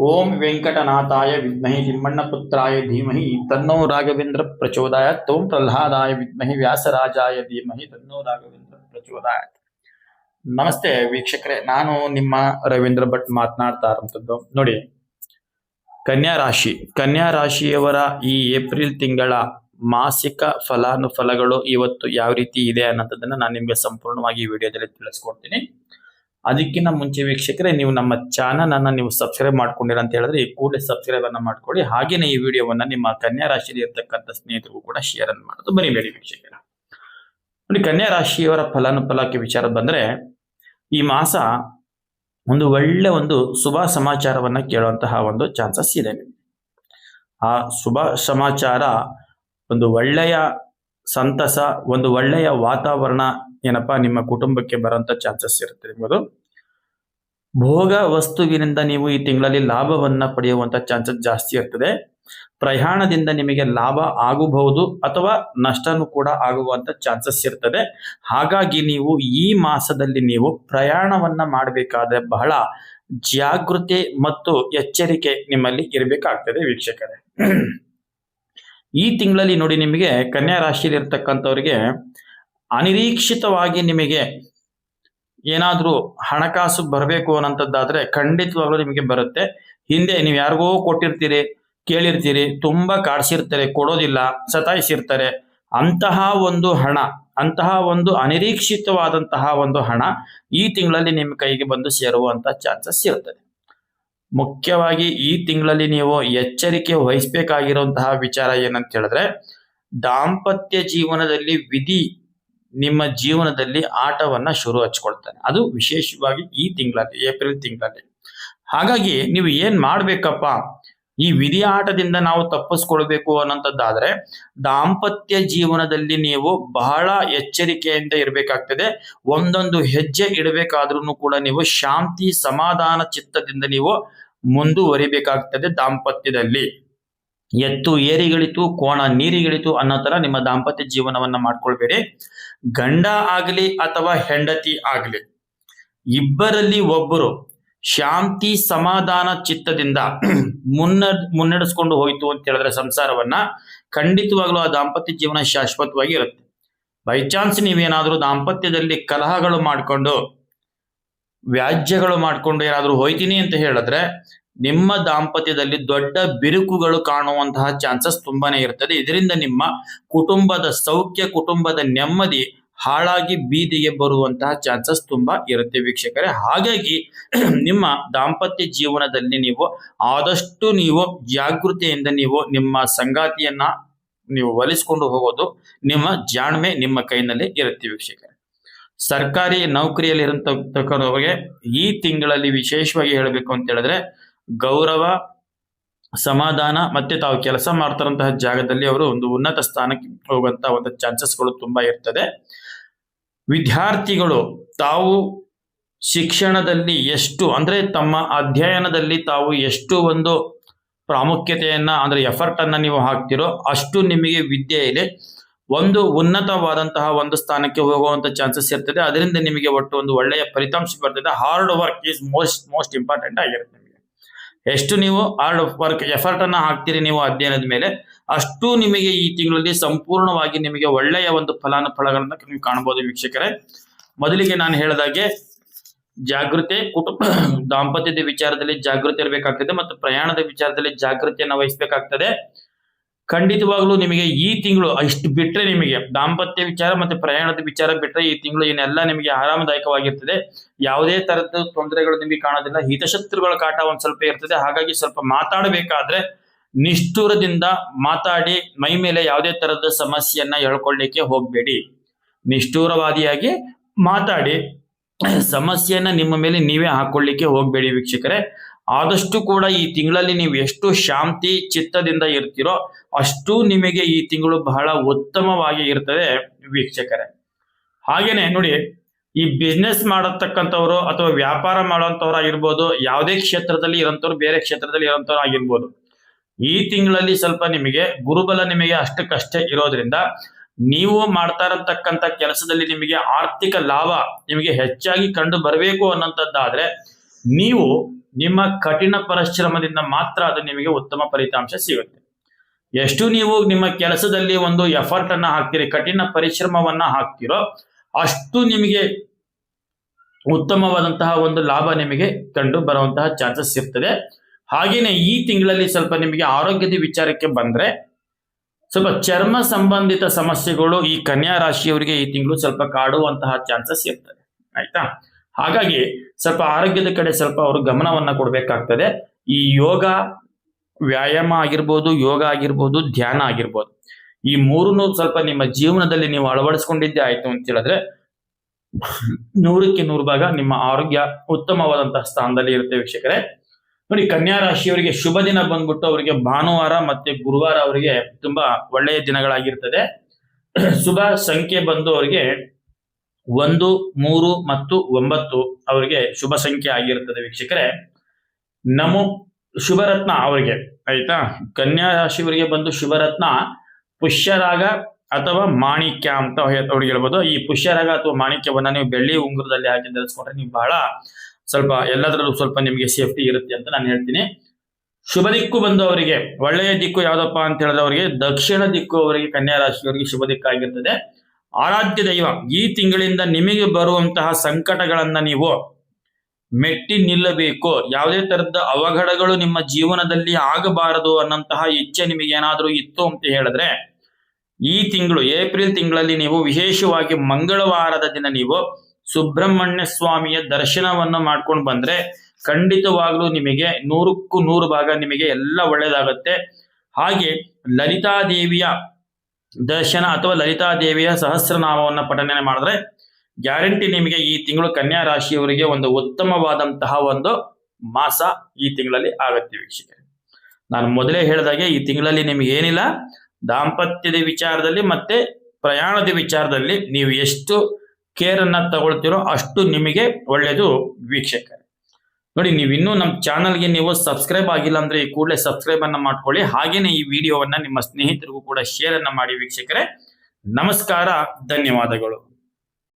ಓಂ ವೆಂಕಟನಾಥಾಯ ವಿದ್ಮಹಿ ತಿಮ್ಮಣ್ಣಪುತ್ರಾಯ ಧೀಮಹಿ ತನ್ನೋ ರಾಘವೇಂದ್ರ ಪ್ರಚೋದಯಾತ್. ಓಂ ಪ್ರಹ್ಲಾದಾಯ ವಿದ್ಮಹಿ ವ್ಯಾಸರಾಜಾಯ ಧೀಮಹಿ ತನ್ನೋ ರಾಘವೇಂದ್ರ ಪ್ರಚೋದಯಾತ್. ನಮಸ್ತೆ ವೀಕ್ಷಕರೇ, ನಾನು ನಿಮ್ಮ ರವೀಂದ್ರ ಭಟ್ ಮಾತನಾಡ್ತಾ ಇರುವಂತದ್ದು. ನೋಡಿ, ಕನ್ಯಾ ರಾಶಿಯವರ ಈ ಏಪ್ರಿಲ್ ತಿಂಗಳ ಮಾಸಿಕ ಫಲಾನುಫಲಗಳು ಇವತ್ತು ಯಾವ ರೀತಿ ಇದೆ ಅನ್ನೋದನ್ನ ನಾನು ನಿಮ್ಗೆ ಸಂಪೂರ್ಣವಾಗಿ ಈ ವಿಡಿಯೋದಲ್ಲಿ ತಿಳಿಸ್ಕೊಡ್ತೀನಿ. ಅದಕ್ಕಿಂತ ಮುಂಚೆ ವೀಕ್ಷಕರೇ, ನೀವು ನಮ್ಮ ಚಾನಲ್ ಅನ್ನ ನೀವು ಸಬ್ಸ್ಕ್ರೈಬ್ ಮಾಡ್ಕೊಂಡಿರ ಅಂತ ಹೇಳಿದ್ರೆ ಈ ಕೂಡಲೇ ಸಬ್ಸ್ಕ್ರೈಬ್ ಅನ್ನ ಮಾಡ್ಕೊಳ್ಳಿ. ಹಾಗೇನೆ ಈ ವಿಡಿಯೋವನ್ನ ನಿಮ್ಮ ಕನ್ಯಾ ರಾಶಿಯಲ್ಲಿ ಇರ್ತಕ್ಕಂಥ ಸ್ನೇಹಿತರಿಗೂ ಕೂಡ ಶೇರ್ ಅನ್ನು ಮಾಡೋದು ಬರೀಬೇಡಿ ವೀಕ್ಷಕರ. ನೋಡಿ, ಕನ್ಯಾ ರಾಶಿಯವರ ಫಲಾನುಫಲಕ್ಕೆ ವಿಚಾರ ಬಂದ್ರೆ, ಈ ಮಾಸ ಒಂದು ಶುಭ ಸಮಾಚಾರವನ್ನ ಕೇಳುವಂತಹ ಒಂದು ಚಾನ್ಸಸ್ ಇದೆ. ಆ ಶುಭ ಸಮಾಚಾರ ಒಂದು ಒಳ್ಳೆಯ ಸಂತಸ, ಒಂದು ಒಳ್ಳೆಯ ವಾತಾವರಣ ಏನಪ್ಪಾ ನಿಮ್ಮ ಕುಟುಂಬಕ್ಕೆ ಬರುವಂತ ಚಾನ್ಸಸ್ ಇರುತ್ತೆ. ನಿಮ್ಮದು ಭೋಗ ವಸ್ತುವಿನಿಂದ ನೀವು ಈ ತಿಂಗಳಲ್ಲಿ ಲಾಭವನ್ನ ಪಡೆಯುವಂತ ಚಾನ್ಸಸ್ ಜಾಸ್ತಿ ಇರ್ತದೆ. ಪ್ರಯಾಣದಿಂದ ನಿಮಗೆ ಲಾಭ ಆಗಬಹುದು ಅಥವಾ ನಷ್ಟನೂ ಕೂಡ ಆಗುವಂತ ಚಾನ್ಸಸ್ ಇರ್ತದೆ. ಹಾಗಾಗಿ ನೀವು ಈ ಮಾಸದಲ್ಲಿ ನೀವು ಪ್ರಯಾಣವನ್ನ ಮಾಡಬೇಕಾದ್ರೆ ಬಹಳ ಜಾಗೃತಿ ಮತ್ತು ಎಚ್ಚರಿಕೆ ನಿಮ್ಮಲ್ಲಿ ಇರಬೇಕಾಗ್ತದೆ ವೀಕ್ಷಕರೇ. ಈ ತಿಂಗಳಲ್ಲಿ ನೋಡಿ, ನಿಮಗೆ ಕನ್ಯಾ ರಾಶಿಯಲ್ಲಿ ಇರ್ತಕ್ಕಂಥವ್ರಿಗೆ ಅನಿರೀಕ್ಷಿತವಾಗಿ ನಿಮಗೆ ಏನಾದ್ರೂ ಹಣಕಾಸು ಬರಬೇಕು ಅನ್ನೋಂಥದ್ದಾದ್ರೆ ಖಂಡಿತವಾಗ್ಲೂ ನಿಮಗೆ ಬರುತ್ತೆ. ಹಿಂದೆ ನೀವು ಯಾರಿಗೋ ಕೊಟ್ಟಿರ್ತೀರಿ, ಕೇಳಿರ್ತೀರಿ, ತುಂಬಾ ಕಾಡ್ಸಿರ್ತಾರೆ, ಕೊಡೋದಿಲ್ಲ, ಸತಾಯಿಸಿರ್ತಾರೆ. ಅಂತಹ ಒಂದು ಹಣ, ಅಂತಹ ಒಂದು ಅನಿರೀಕ್ಷಿತವಾದಂತಹ ಒಂದು ಹಣ ಈ ತಿಂಗಳಲ್ಲಿ ನಿಮ್ಮ ಕೈಗೆ ಬಂದು ಸೇರುವಂತ ಚಾನ್ಸಸ್ ಇರ್ತದೆ. ಮುಖ್ಯವಾಗಿ ಈ ತಿಂಗಳಲ್ಲಿ ನೀವು ಎಚ್ಚರಿಕೆ ವಹಿಸಬೇಕಾಗಿರುವಂತಹ ವಿಚಾರ ಏನಂತ ಹೇಳಿದ್ರೆ, ದಾಂಪತ್ಯ ಜೀವನದಲ್ಲಿ ವಿಧಿ ನಿಮ್ಮ ಜೀವನದಲ್ಲಿ ಆಟವನ್ನ ಶುರು ಹಚ್ಕೊಳ್ತಾನೆ. ಅದು ವಿಶೇಷವಾಗಿ ಈ ತಿಂಗಳಲ್ಲಿ, ಏಪ್ರಿಲ್ ತಿಂಗಳಲ್ಲಿ. ಹಾಗಾಗಿ ನೀವು ಏನ್ ಮಾಡ್ಬೇಕಪ್ಪ, ಈ ವಿಧಿ ಆಟದಿಂದ ನಾವು ತಪ್ಪಿಸ್ಕೊಳ್ಬೇಕು ಅನ್ನೋಂಥದ್ದಾದ್ರೆ ದಾಂಪತ್ಯ ಜೀವನದಲ್ಲಿ ನೀವು ಬಹಳ ಎಚ್ಚರಿಕೆಯಿಂದ ಇರಬೇಕಾಗ್ತದೆ. ಒಂದೊಂದು ಹೆಜ್ಜೆ ಇಡಬೇಕಾದ್ರೂ ಕೂಡ ನೀವು ಶಾಂತಿ ಸಮಾಧಾನ ಚಿತ್ತದಿಂದ ನೀವು ಮುಂದುವರಿಬೇಕಾಗ್ತದೆ. ದಾಂಪತ್ಯದಲ್ಲಿ ಎತ್ತು ಏರಿಗಳಿತು, ಕೋಣ ನೀರಿಗಳಿತು ಅನ್ನೋ ತರ ನಿಮ್ಮ ದಾಂಪತ್ಯ ಜೀವನವನ್ನ ಮಾಡ್ಕೊಳ್ಬೇಡಿ. ಗಂಡ ಆಗಲಿ ಅಥವಾ ಹೆಂಡತಿ ಆಗಲಿ, ಇಬ್ಬರಲ್ಲಿ ಒಬ್ಬರು ಶಾಂತಿ ಸಮಾಧಾನ ಚಿತ್ತದಿಂದ ಮುನ್ನಡೆಸ್ಕೊಂಡು ಹೋಯ್ತು ಅಂತ ಹೇಳಿದ್ರೆ ಸಂಸಾರವನ್ನ, ಖಂಡಿತವಾಗ್ಲೂ ಆ ದಾಂಪತ್ಯ ಜೀವನ ಶಾಶ್ವತವಾಗಿ ಇರುತ್ತೆ. ಬೈ ಚಾನ್ಸ್ ನೀವೇನಾದ್ರೂ ದಾಂಪತ್ಯದಲ್ಲಿ ಕಲಹಗಳು ಮಾಡ್ಕೊಂಡು, ವ್ಯಾಜ್ಯಗಳು ಮಾಡ್ಕೊಂಡು ಏನಾದ್ರೂ ಹೋಯ್ತೀನಿ ಅಂತ ಹೇಳಿದ್ರೆ ನಿಮ್ಮ ದಾಂಪತ್ಯದಲ್ಲಿ ದೊಡ್ಡ ಬಿರುಕುಗಳು ಕಾಣುವಂತಹ ಚಾನ್ಸಸ್ ತುಂಬಾನೇ ಇರ್ತದೆ. ಇದರಿಂದ ನಿಮ್ಮ ಕುಟುಂಬದ ಸೌಖ್ಯ, ಕುಟುಂಬದ ನೆಮ್ಮದಿ ಹಾಳಾಗಿ ಬೀದಿಗೆ ಬರುವಂತಹ ಚಾನ್ಸಸ್ ತುಂಬಾ ಇರುತ್ತೆ ವೀಕ್ಷಕರೇ. ಹಾಗಾಗಿ ನಿಮ್ಮ ದಾಂಪತ್ಯ ಜೀವನದಲ್ಲಿ ನೀವು ಆದಷ್ಟು ನೀವು ಜಾಗೃತಿಯಿಂದ ನೀವು ನಿಮ್ಮ ಸಂಗಾತಿಯನ್ನ ನೀವು ಒಲಿಸ್ಕೊಂಡು ಹೋಗೋದು, ನಿಮ್ಮ ಜಾಣ್ಮೆ ನಿಮ್ಮ ಕೈನಲ್ಲಿ ಇರುತ್ತೆ ವೀಕ್ಷಕರೇ. ಸರ್ಕಾರಿ ನೌಕರಿಯಲ್ಲಿ ಇರತಕ್ಕಂಥವ್ರಿಗೆ ಈ ತಿಂಗಳಲ್ಲಿ ವಿಶೇಷವಾಗಿ ಹೇಳಬೇಕು ಅಂತ ಹೇಳಿದ್ರೆ, ಗೌರವ, ಸಮಾಧಾನ ಮತ್ತೆ ತಾವು ಕೆಲಸ ಮಾಡ್ತಾರಂತಹ ಜಾಗದಲ್ಲಿ ಅವರು ಒಂದು ಉನ್ನತ ಸ್ಥಾನಕ್ಕೆ ಹೋಗುವಂತಹ ಒಂದು ಚಾನ್ಸಸ್ಗಳು ತುಂಬಾ ಇರ್ತದೆ. ವಿದ್ಯಾರ್ಥಿಗಳು ತಾವು ಶಿಕ್ಷಣದಲ್ಲಿ ಎಷ್ಟು ಅಂದ್ರೆ ತಮ್ಮ ಅಧ್ಯಯನದಲ್ಲಿ ತಾವು ಎಷ್ಟು ಒಂದು ಪ್ರಾಮುಖ್ಯತೆಯನ್ನ ಅಂದ್ರೆ ಎಫರ್ಟ್ ಅನ್ನ ನೀವು ಹಾಕ್ತಿರೋ ಅಷ್ಟು ನಿಮಗೆ ವಿದ್ಯೆಯಲ್ಲಿ ಒಂದು ಉನ್ನತವಾದಂತಹ ಒಂದು ಸ್ಥಾನಕ್ಕೆ ಹೋಗುವಂತ ಚಾನ್ಸಸ್ ಇರ್ತದೆ. ಅದರಿಂದ ನಿಮಗೆ ಒಟ್ಟು ಒಂದು ಒಳ್ಳೆಯ ಫಲಿತಾಂಶ ಬರ್ತದೆ. Hard work is most important ಆಗಿರುತ್ತೆ. ನಿಮಗೆ ಎಷ್ಟು ನೀವು ಹಾರ್ಡ್ ವರ್ಕ್ ಎಫರ್ಟ್ ಅನ್ನ ಹಾಕ್ತೀರಿ ನೀವು ಅಧ್ಯಯನದ ಮೇಲೆ, ಅಷ್ಟು ನಿಮಗೆ ಈ ತಿಂಗಳಲ್ಲಿ ಸಂಪೂರ್ಣವಾಗಿ ನಿಮಗೆ ಒಳ್ಳೆಯ ಒಂದು ಫಲಾನುಫಲಗಳನ್ನ ನೀವು ಕಾಣಬಹುದು ವೀಕ್ಷಕರೇ. ಮೊದಲಿಗೆ ನಾನು ಹೇಳಿದಾಗೆ ಜಾಗೃತಿ, ದಾಂಪತ್ಯದ ವಿಚಾರದಲ್ಲಿ ಜಾಗೃತಿ ಇರಬೇಕಾಗ್ತದೆ ಮತ್ತು ಪ್ರಯಾಣದ ವಿಚಾರದಲ್ಲಿ ಜಾಗೃತಿಯನ್ನು ವಹಿಸಬೇಕಾಗ್ತದೆ. ಖಂಡಿತವಾಗ್ಲೂ ನಿಮಗೆ ಈ ತಿಂಗಳು ಇಷ್ಟು ಬಿಟ್ರೆ, ನಿಮಗೆ ದಾಂಪತ್ಯ ವಿಚಾರ ಮತ್ತೆ ಪ್ರಯಾಣದ ವಿಚಾರ ಬಿಟ್ರೆ ಈ ತಿಂಗಳು ಏನೆಲ್ಲ ನಿಮಗೆ ಆರಾಮದಾಯಕವಾಗಿರ್ತದೆ. ಯಾವುದೇ ತರದ ತೊಂದರೆಗಳು ನಿಮಗೆ ಕಾಣೋದಿಲ್ಲ. ಹಿತಶತ್ರುಗಳ ಕಾಟ ಒಂದ್ ಸ್ವಲ್ಪ ಇರ್ತದೆ. ಹಾಗಾಗಿ ಸ್ವಲ್ಪ ಮಾತಾಡಬೇಕಾದ್ರೆ ನಿಷ್ಠುರದಿಂದ ಮಾತಾಡಿ, ಮೈ ಮೇಲೆ ಯಾವುದೇ ತರದ ಸಮಸ್ಯೆಯನ್ನ ಹೇಳ್ಕೊಳ್ಳಿಕ್ಕೆ ಹೋಗ್ಬೇಡಿ. ನಿಷ್ಠುರವಾದಿಯಾಗಿ ಮಾತಾಡಿ ಸಮಸ್ಯೆಯನ್ನ ನಿಮ್ಮ ಮೇಲೆ ನೀವೇ ಹಾಕೊಳ್ಳಿಕ್ಕೆ ಹೋಗ್ಬೇಡಿ ವೀಕ್ಷಕರೇ. ಆದಷ್ಟು ಕೂಡ ಈ ತಿಂಗಳಲ್ಲಿ ನೀವು ಎಷ್ಟು ಶಾಂತಿ ಚಿತ್ತದಿಂದ ಇರ್ತೀರೋ ಅಷ್ಟು ನಿಮಗೆ ಈ ತಿಂಗಳು ಬಹಳ ಉತ್ತಮವಾಗಿ ಇರ್ತದೆ ವೀಕ್ಷಕರೇ. ಹಾಗೇನೆ ನೋಡಿ, ಈ ಬಿಸ್ನೆಸ್ ಮಾಡತಕ್ಕಂಥವ್ರು ಅಥವಾ ವ್ಯಾಪಾರ ಮಾಡುವಂತವ್ರು ಆಗಿರ್ಬೋದು, ಯಾವುದೇ ಕ್ಷೇತ್ರದಲ್ಲಿ ಇರೋಂಥವ್ರು, ಬೇರೆ ಕ್ಷೇತ್ರದಲ್ಲಿ ಇರೋಂಥವ್ರು ಆಗಿರ್ಬೋದು, ಈ ತಿಂಗಳಲ್ಲಿ ಸ್ವಲ್ಪ ನಿಮಗೆ ಗುರುಬಲ ನಿಮಗೆ ಅಷ್ಟಕ್ಕಷ್ಟೇ ಇರೋದ್ರಿಂದ ನೀವು ಮಾಡ್ತಾ ಇರತಕ್ಕಂಥ ಕೆಲಸದಲ್ಲಿ ನಿಮಗೆ ಆರ್ಥಿಕ ಲಾಭ ನಿಮಗೆ ಹೆಚ್ಚಾಗಿ ಕಂಡು ಬರಬೇಕು ಅನ್ನೋಂಥದ್ದಾದ್ರೆ ನೀವು ನಿಮ್ಮ ಕಠಿಣ ಪರಿಶ್ರಮದಿಂದ ಮಾತ್ರ ಅದು ನಿಮಗೆ ಉತ್ತಮ ಫಲಿತಾಂಶ ಸಿಗುತ್ತೆ. ಎಷ್ಟು ನೀವು ನಿಮ್ಮ ಕೆಲಸದಲ್ಲಿ ಒಂದು ಎಫರ್ಟ್ ಅನ್ನ ಹಾಕ್ತೀರಿ, ಕಠಿಣ ಪರಿಶ್ರಮವನ್ನ ಹಾಕ್ತಿರೋ, ಅಷ್ಟು ನಿಮಗೆ ಉತ್ತಮವಾದಂತಹ ಒಂದು ಲಾಭ ನಿಮಗೆ ಕಂಡು ಬರುವಂತಹ ಚಾನ್ಸಸ್ ಇರ್ತದೆ. ಹಾಗೇನೆ ಈ ತಿಂಗಳಲ್ಲಿ ಸ್ವಲ್ಪ ನಿಮಗೆ ಆರೋಗ್ಯದ ವಿಚಾರಕ್ಕೆ ಬಂದ್ರೆ ಸ್ವಲ್ಪ ಚರ್ಮ ಸಂಬಂಧಿತ ಸಮಸ್ಯೆಗಳು ಈ ಕನ್ಯಾ ರಾಶಿಯವರಿಗೆ ಈ ತಿಂಗಳು ಸ್ವಲ್ಪ ಕಾಡುವಂತಹ ಚಾನ್ಸಸ್ ಇರ್ತದೆ. ಆಯ್ತಾ? ಹಾಗಾಗಿ ಸ್ವಲ್ಪ ಆರೋಗ್ಯದ ಕಡೆ ಸ್ವಲ್ಪ ಅವರು ಗಮನವನ್ನ ಕೊಡಬೇಕಾಗ್ತದೆ. ಈ ಯೋಗ, ವ್ಯಾಯಾಮ ಆಗಿರ್ಬೋದು, ಯೋಗ ಆಗಿರ್ಬೋದು, ಧ್ಯಾನ ಆಗಿರ್ಬೋದು, ಈ ಮೂರನ್ನು ಸ್ವಲ್ಪ ನಿಮ್ಮ ಜೀವನದಲ್ಲಿ ನೀವು ಅಳವಡಿಸ್ಕೊಂಡಿದ್ದೇ ಆಯ್ತು ಅಂತ ಹೇಳಿದ್ರೆ 100ಕ್ಕೆ 100 ಭಾಗ ನಿಮ್ಮ ಆರೋಗ್ಯ ಉತ್ತಮವಾದಂತಹ ಸ್ಥಾನದಲ್ಲಿ ಇರುತ್ತೆ ವೀಕ್ಷಕರೇ. ನೋಡಿ, ಕನ್ಯಾ ರಾಶಿಯವರಿಗೆ ಶುಭ ದಿನ ಬಂದ್ಬಿಟ್ಟು ಅವರಿಗೆ ಭಾನುವಾರ ಮತ್ತೆ ಗುರುವಾರ ಅವರಿಗೆ ತುಂಬಾ ಒಳ್ಳೆಯ ದಿನಗಳಾಗಿರ್ತದೆ. ಶುಭ ಸಂಖ್ಯೆ ಬಂದು ಅವರಿಗೆ 1, 3 ಮತ್ತು 9 ಅವರಿಗೆ ಶುಭ ಸಂಖ್ಯೆ ಆಗಿರುತ್ತದೆ ವೀಕ್ಷಕರೇ. ಶುಭರತ್ನ ಅವರಿಗೆ, ಆಯ್ತಾ, ಕನ್ಯಾ ರಾಶಿಯವರಿಗೆ ಬಂದು ಶುಭರತ್ನ ಪುಷ್ಯರಾಗ ಅಥವಾ ಮಾಣಿಕ್ಯ ಅಂತ ಅವ್ರಿಗೆ ಹೇಳ್ಬೋದು. ಈ ಪುಷ್ಯರಾಗ ಅಥವಾ ಮಾಣಿಕ್ಯವನ್ನ ನೀವು ಬೆಳ್ಳಿ ಉಂಗುರದಲ್ಲಿ ಹಾಕಿ ಧರಿಸ್ಕೊಂಡ್ರೆ ನೀವು ಬಹಳ ಸ್ವಲ್ಪ ಎಲ್ಲದರಲ್ಲೂ ಸ್ವಲ್ಪ ನಿಮಗೆ ಸೇಫ್ಟಿ ಇರುತ್ತೆ ಅಂತ ನಾನು ಹೇಳ್ತೀನಿ. ಶುಭ ದಿಕ್ಕು ಬಂದು ಅವರಿಗೆ ಒಳ್ಳೆಯ ದಿಕ್ಕು ಯಾವ್ದಪ್ಪ ಅಂತ ಹೇಳಿದ್ರೆ ಅವರಿಗೆ ದಕ್ಷಿಣ ದಿಕ್ಕು ಅವರಿಗೆ ಕನ್ಯಾ ರಾಶಿಯವರಿಗೆ ಶುಭ ದಿಕ್ಕಾಗಿರ್ತದೆ. ಆರಾಧ್ಯ ದೈವ, ಈ ತಿಂಗಳಿಂದ ನಿಮಗೆ ಬರುವಂತಹ ಸಂಕಟಗಳನ್ನ ನೀವು ಮೆಟ್ಟಿ ನಿಲ್ಲಬೇಕು. ಯಾವುದೇ ತರದ ಅವಘಡಗಳು ನಿಮ್ಮ ಜೀವನದಲ್ಲಿ ಆಗಬಾರದು ಅನ್ನಂತಹ ಇಚ್ಛೆ ನಿಮಗೆ ಏನಾದರೂ ಇತ್ತು ಅಂತ ಹೇಳಿದ್ರೆ ಈ ತಿಂಗಳು ಏಪ್ರಿಲ್ ತಿಂಗಳಲ್ಲಿ ನೀವು ವಿಶೇಷವಾಗಿ ಮಂಗಳವಾರದ ದಿನ ನೀವು ಸುಬ್ರಹ್ಮಣ್ಯ ಸ್ವಾಮಿಯ ದರ್ಶನವನ್ನು ಮಾಡ್ಕೊಂಡು ಬಂದ್ರೆ ಖಂಡಿತವಾಗ್ಲೂ ನಿಮಗೆ 100ಕ್ಕೂ 100 ಭಾಗ ನಿಮಗೆ ಎಲ್ಲ ಒಳ್ಳೇದಾಗತ್ತೆ. ಹಾಗೆ ಲಲಿತಾದೇವಿಯ ದರ್ಶನ ಅಥವಾ ಲಲಿತಾದೇವಿಯ ಸಹಸ್ರನಾಮವನ್ನು ಪಠನೆ ಮಾಡಿದ್ರೆ ಗ್ಯಾರಂಟಿ ನಿಮಗೆ ಈ ತಿಂಗಳು ಕನ್ಯಾ ರಾಶಿಯವರಿಗೆ ಒಂದು ಉತ್ತಮವಾದಂತಹ ಒಂದು ಮಾಸ ಈ ತಿಂಗಳಲ್ಲಿ ಆಗತ್ತೆ ವೀಕ್ಷಕರೇ. ನಾನು ಮೊದಲೇ ಹೇಳಿದಾಗೆ ಈ ತಿಂಗಳಲ್ಲಿ ನಿಮಗೆ ಏನಿಲ್ಲ, ದಾಂಪತ್ಯದ ವಿಚಾರದಲ್ಲಿ ಮತ್ತೆ ಪ್ರಯಾಣದ ವಿಚಾರದಲ್ಲಿ ನೀವು ಎಷ್ಟು ಕೇರ್ ಅನ್ನ ತಗೊಳ್ತೀರೋ ಅಷ್ಟು ನಿಮಗೆ ಒಳ್ಳೆಯದು ವೀಕ್ಷಕರೇ. ನೋಡಿ, ನೀವು ಇನ್ನೂ ನಮ್ಮ ಚಾನಲ್ಗೆ ನೀವು ಸಬ್ಸ್ಕ್ರೈಬ್ ಆಗಿಲ್ಲ ಅಂದ್ರೆ ಈ ಕೂಡಲೇ ಸಬ್ಸ್ಕ್ರೈಬ್ ಅನ್ನ ಮಾಡ್ಕೊಳ್ಳಿ. ಹಾಗೇನೆ ಈ ವಿಡಿಯೋವನ್ನ ನಿಮ್ಮ ಸ್ನೇಹಿತರಿಗೂ ಕೂಡ ಶೇರ್ ಅನ್ನ ಮಾಡಿ ವೀಕ್ಷಕರೇ. ನಮಸ್ಕಾರ, ಧನ್ಯವಾದಗಳು.